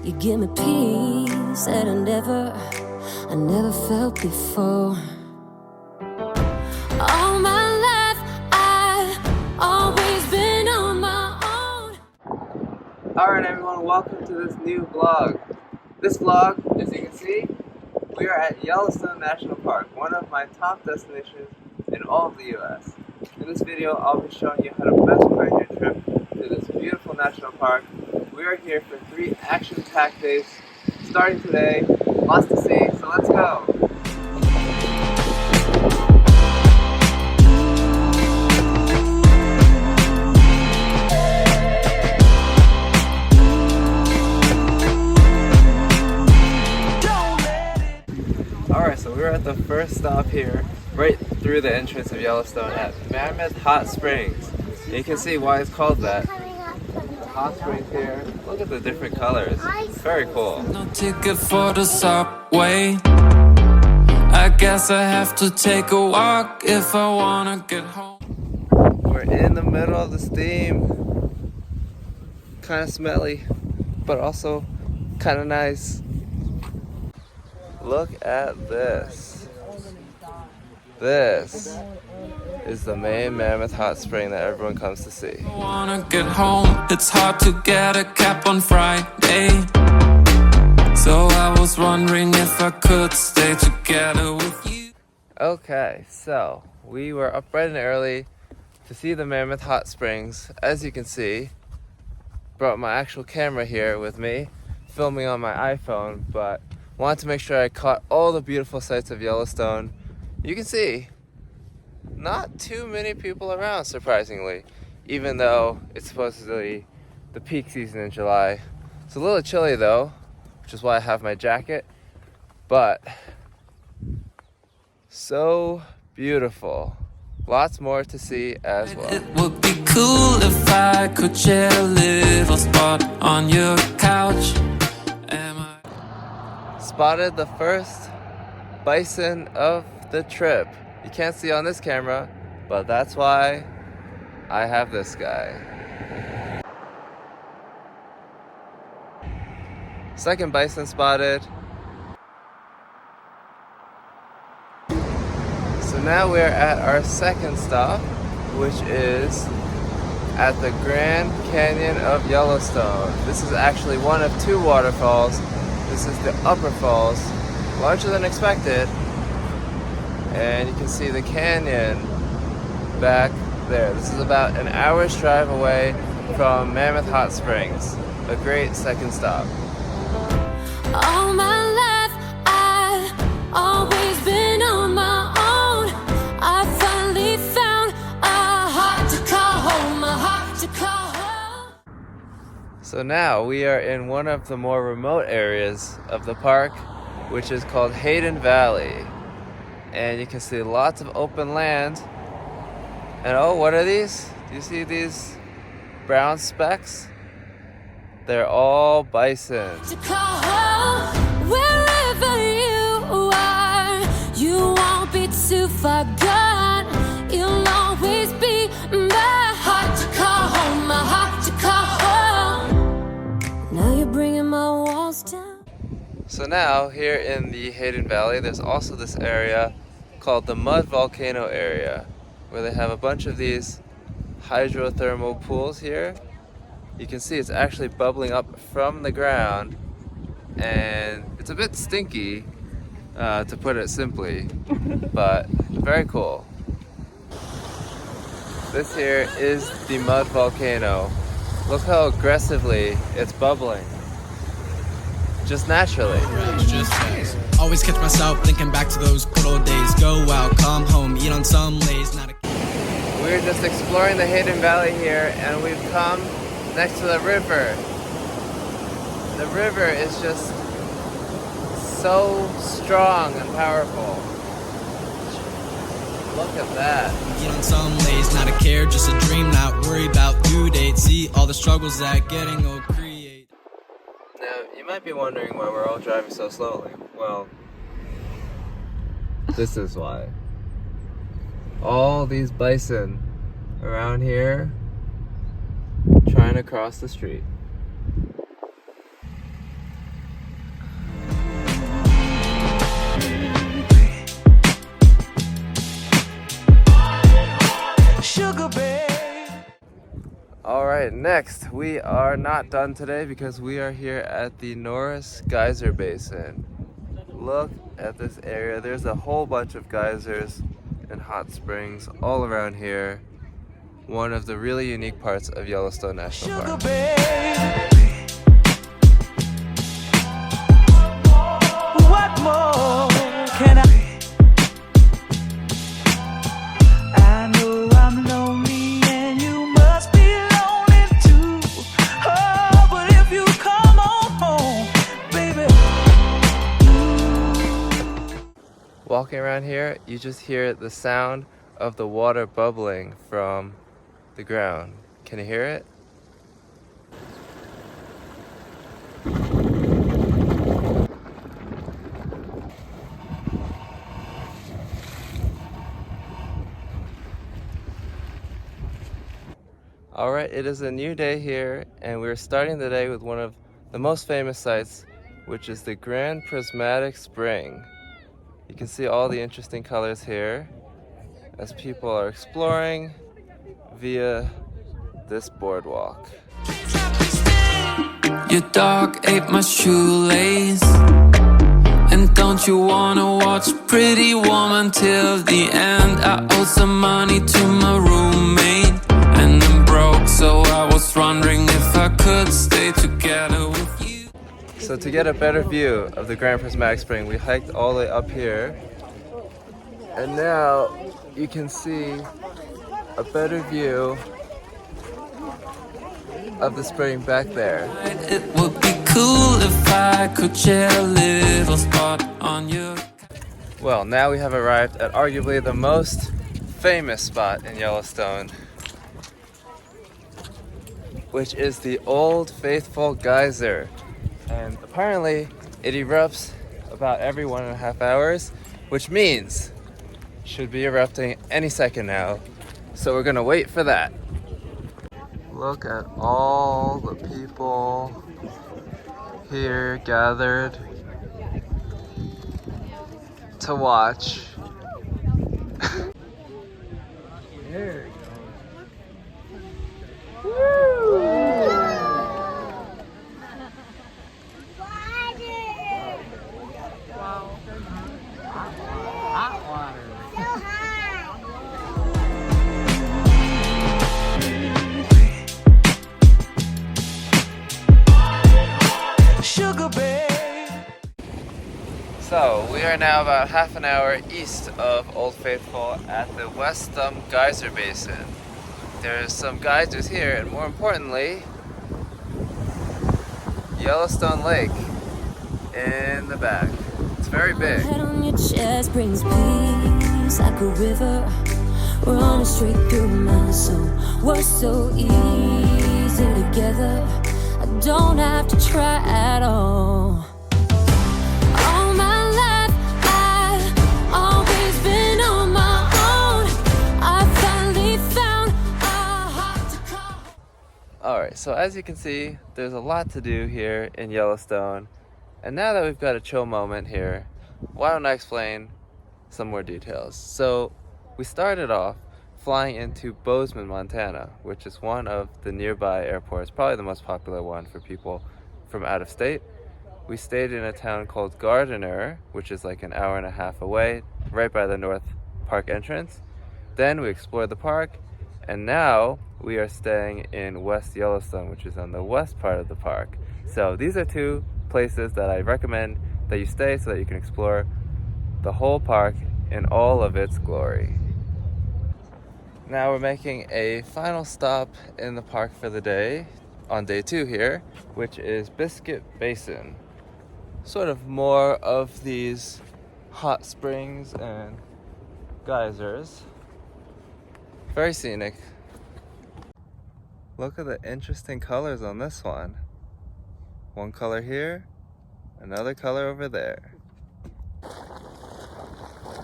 You give me peace that I never felt before. All my life, I've always been on my own. Alright everyone, welcome to this new vlog. This vlog, as you can see, we are at Yellowstone National Park, one of my top destinations in all of the US. In this video, I'll be showing you how to best plan your trip to this beautiful national park. We are here for 3 action-packed days, starting today. Lots to see, so let's go! Alright, so we're at the first stop here, right through the entrance of Yellowstone at Mammoth Hot Springs. And you can see why it's called that. The hot springs here, look at the different colors. Very cool. No ticket for the subway. I guess I have to take a walk if I wanna get home. We're in the middle of the steam. Kind of smelly, but also kind of nice. Look at this. This is the main Mammoth Hot Spring that everyone comes to see. I wanna get home. It's hard to get a cab on Friday. So I was wondering if I could stay together with you. Okay, so we were up bright and early to see the Mammoth Hot Springs. As you can see, brought my actual camera here with me, filming on my iPhone, but wanted to make sure I caught all the beautiful sights of Yellowstone. You can see, not too many people around, surprisingly, even though it's supposedly the peak season in July. It's a little chilly though, which is why I have my jacket, but so beautiful. Lots more to see as well. It would be cool if I could share a little spot on your couch. Spotted the first bison of the trip. You can't see on this camera, but that's why I have this guy. Second bison spotted. So now we're at our second stop, which is at the Grand Canyon of Yellowstone. This is actually one of 2 waterfalls. This is the upper falls, larger than expected, and you can see the canyon back there. This is about an hour's drive away from Mammoth Hot Springs, a great second stop. All my life, I've always been on my own. I finally found a heart to call home, a heart to call home. So now we are in one of the more remote areas of the park, which is called Hayden Valley. And you can see lots of open land. And oh, what are these? Do you see these brown specks? They're all bison. To call home, wherever you are, you won't be too far gone. You'll always be my heart to call home, my heart to call home. Now you're bringing my walls down. So now, here in the Hayden Valley, there's also this area called the Mud Volcano area, where they have a bunch of these hydrothermal pools here. You can see it's actually bubbling up from the ground, and it's a bit stinky, to put it simply, but very cool. This here is the Mud Volcano. Look how aggressively it's bubbling. Just naturally. Always catch myself thinking back to those good old days. Go out, come home, eat on some lays. We're just exploring the Hayden Valley here, and we've come next to the river. The river is just so strong and powerful. Look at that. Eat on some lays, not a care, just a dream, not worry about due date. See all the struggles that getting old create. Now, you might be wondering why we're all driving so slowly. Well, this is why. All these bison around here trying to cross the street. Alright, next, we are not done today because we are here at the Norris Geyser Basin. Look at this area. There's a whole bunch of geysers and hot springs all around here. One of the really unique parts of Yellowstone National Park. What more can I know I'm lonely and you must be lonely too. Oh, but if you come on home, baby. Walking around here, you just hear the sound of the water bubbling from the ground. Can you hear it? Alright, it is a new day here, and we're starting the day with one of the most famous sites, which is the Grand Prismatic Spring. You can see all the interesting colors here as people are exploring via this boardwalk. Your dog ate my shoelace. And don't you wanna watch Pretty Woman till the end? I owe some money to my roommate, and I'm broke, so I was wondering if I could stay together with you. So to get a better view of the Grand Prismatic Spring, we hiked all the way up here, and now you can see a better view of the spring back there. It would be cool if I could share a little spot on your... Well, now we have arrived at arguably the most famous spot in Yellowstone, which is the Old Faithful Geyser. And apparently it erupts about every 1.5 hours, which means it should be erupting any second now. So we're gonna wait for that. Look at all the people here gathered to watch. There you Sugar babe. So, we are now about half an hour east of Old Faithful at the West Thumb Geyser Basin. There's some geysers here, and more importantly, Yellowstone Lake in the back. It's very big. Head on your chest brings peace like a river running straight through my soul. We're so easy together. I don't have to try at all. All my life I've always been on my own. I finally found a heart to call. Alright, so as you can see, there's a lot to do here in Yellowstone. And now that we've got a chill moment here, why don't I explain some more details? So, we started off flying into Bozeman, Montana, which is one of the nearby airports, probably the most popular one for people from out of state. We stayed in a town called Gardiner, which is like an hour and a half away, right by the North Park entrance. Then we explored the park, and now we are staying in West Yellowstone, which is on the west part of the park. So these are two places that I recommend that you stay so that you can explore the whole park in all of its glory. Now we're making a final stop in the park for the day, on day 2 here, which is Biscuit Basin. Sort of more of these hot springs and geysers. Very scenic. Look at the interesting colors on this one. One color here, another color over there.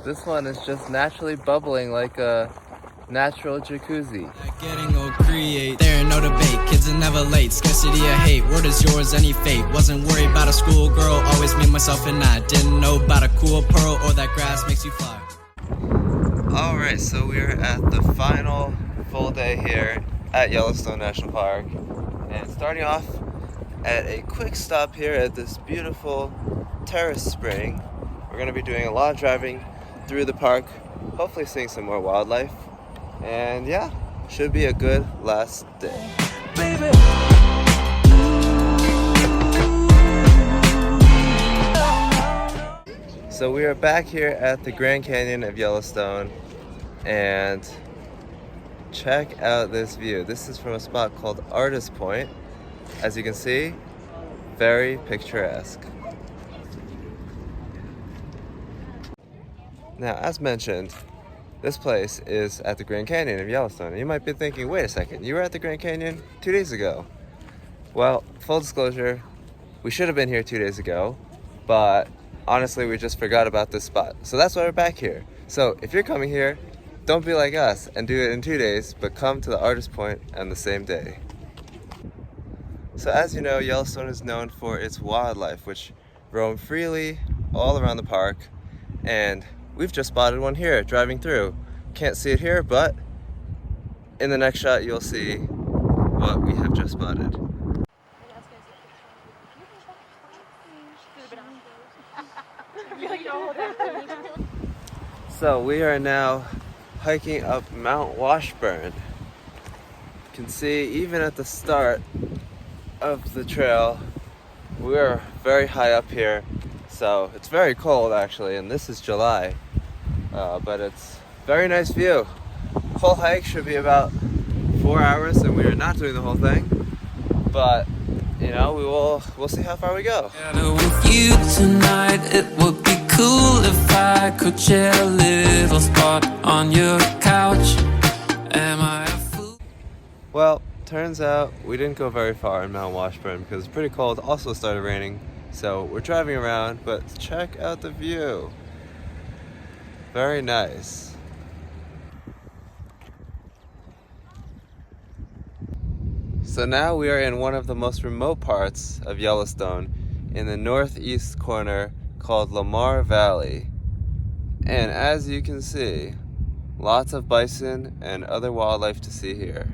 This one is just naturally bubbling like a natural jacuzzi. Getting old, create. There ain't no debate. Kids are never late. Scarcity or hate. Word is yours, any fate. Wasn't worried about a schoolgirl. Always me, myself, and I. Didn't know about a cool pearl or that grass makes you fly. Alright, so we're at the final full day here at Yellowstone National Park, and starting off at a quick stop here at this beautiful terrace spring. We're going to be doing a lot of driving through the park, hopefully seeing some more wildlife, and yeah, should be a good last day. Baby. So we are back here at the Grand Canyon of Yellowstone, and check out this view. This is from a spot called Artist Point. As you can see, very picturesque. Now, as mentioned, this place is at the Grand Canyon of Yellowstone. And you might be thinking, wait a second, you were at the Grand Canyon 2 days ago. Well, full disclosure, we should have been here 2 days ago, but honestly, we just forgot about this spot. So that's why we're back here. So if you're coming here, don't be like us and do it in 2 days, but come to the Artist Point on the same day. So as you know, Yellowstone is known for its wildlife, which roam freely all around the park. And we've just spotted one here, driving through. Can't see it here, but in the next shot, you'll see what we have just spotted. So we are now hiking up Mount Washburn. You can see even at the start of the trail, we are very high up here. So it's very cold actually, and this is July, but it's very nice view. Full hike should be about 4 hours, and we are not doing the whole thing, but you know, we'll see how far we go. With you tonight, it would be cool if I could share a little spot on your couch. Am I a fool? Well, turns out we didn't go very far in Mount Washburn because it's pretty cold. Also started raining, so we're driving around, but check out the view. Very nice. So now we are in one of the most remote parts of Yellowstone, in the northeast corner called Lamar Valley. And as you can see, lots of bison and other wildlife to see here.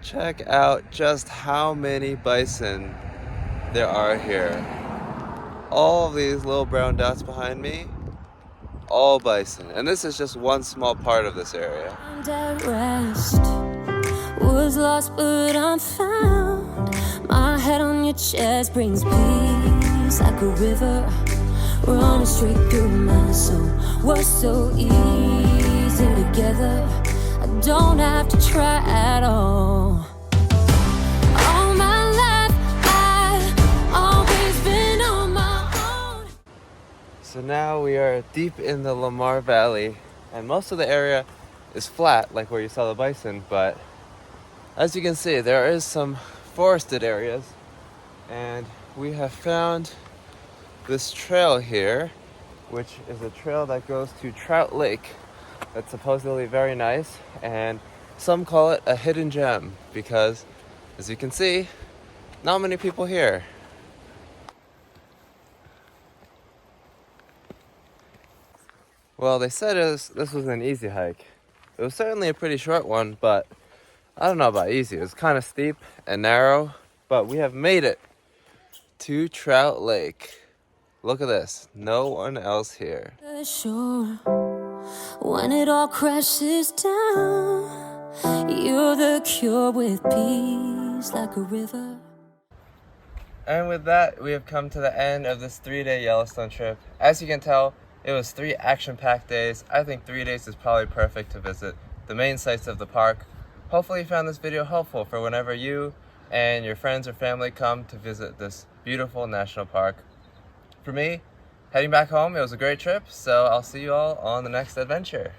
Check out just how many bison there are here. All of these little brown dots behind me, all bison. And this is just one small part of this area. And at rest, was lost but I'm found. My head on your chest brings peace like a river running straight through my soul. We're so easy together, I don't have to try at all. All my life I've always been on my own. So now we are deep in the Lamar Valley, and most of the area is flat, like where you saw the bison, but as you can see, there is some forested areas, and we have found this trail here, which is a trail that goes to Trout Lake. That's supposedly very nice, and some call it a hidden gem because, as you can see, not many people here. Well, they said this was an easy hike. It was certainly a pretty short one, but I don't know about easy. It was kind of steep and narrow, but we have made it to Trout Lake. Look at this. No one else here. Sure, when it all crashes down, you're the cure with peace like a river. And with that, we have come to the end of this 3-day Yellowstone trip. As you can tell, it was 3 action-packed days. I think 3 days is probably perfect to visit the main sites of the park. Hopefully you found this video helpful for whenever you and your friends or family come to visit this beautiful national park. For me, heading back home, it was a great trip, so I'll see you all on the next adventure.